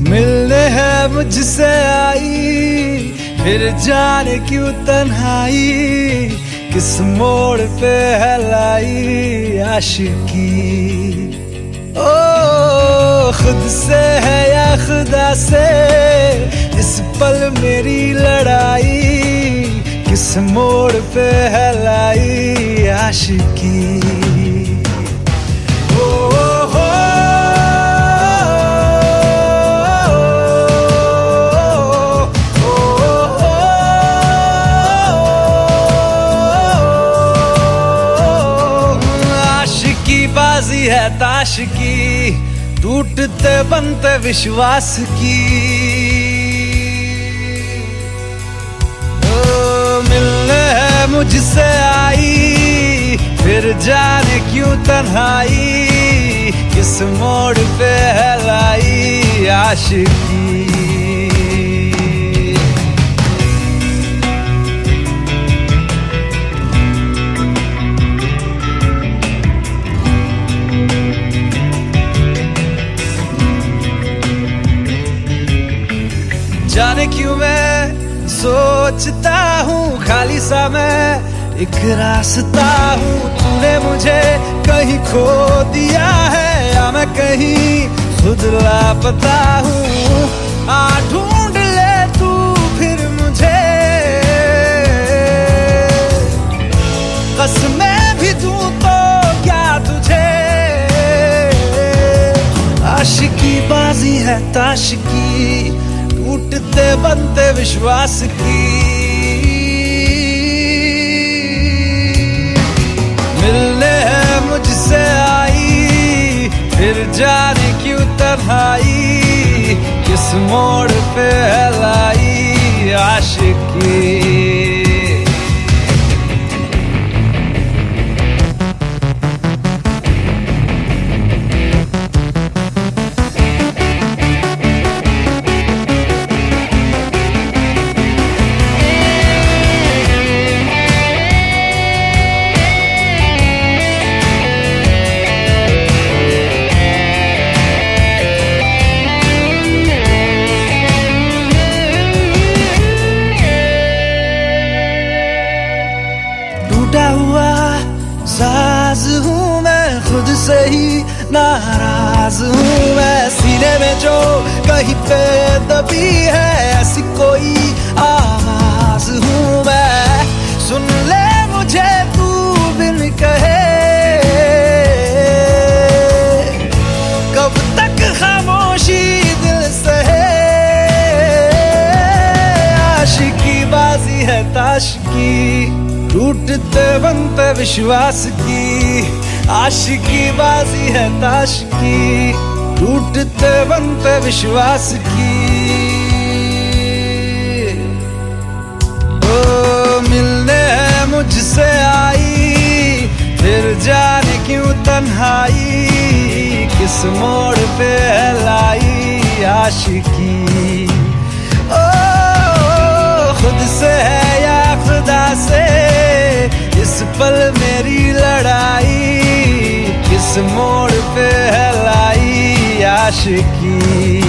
मिलने है मुझसे आई, फिर जाने क्यों तन्हाई, किस मोड़ पे है लाई आशिकी। ओ खुद से है या खुदा से, इस पल मेरी लड़ाई, किस मोड़ पे है लाई आशिकी। बाजी है ताश की, टूटते बनते विश्वास की। ओ मिलने है मुझसे आई, फिर जाने क्यों तन्हाई, किस मोड़ पे है लाई आशिकी। जाने क्यों मैं सोचता हूँ खाली सा मैं एक रास्ता हूँ, तूने मुझे कहीं खो दिया है या मैं कहीं खुद लापता हूँ। आ ढूंढ ले तू फिर मुझे, कसमें भी दूँ तो क्या तुझे। आशिकी बाजी है ताश की, टूटते बनते विश्वास की। मिलने है मुझसे आई, फिर जाने क्यों तन्हाई, किस मोड़ पे है लाई आशिकी। टूटा हुआ साज हूँ मैं, खुद से ही नाराज हूँ मैं। सीने में जो कहीं पे दबी है ऐसी कोई आवाज हूँ मैं। सुन ले मुझे तू बिन कहे, कब तक खामोशी दिल सहे। आशिकी बाजी है ताश की, टूटते बनते विश्वास की। आशिकी बाजी है ताश की, टूटते बनते विश्वास की। ओ मिलने है मुझसे आई, फिर जाने क्यों तन्हाई, किस मोड़ पे है लाई आशिकी। ओ खुद से है या खुदा से, इस पल मेरी लड़ाई, किस मोड़ पे है लाई आशिकी।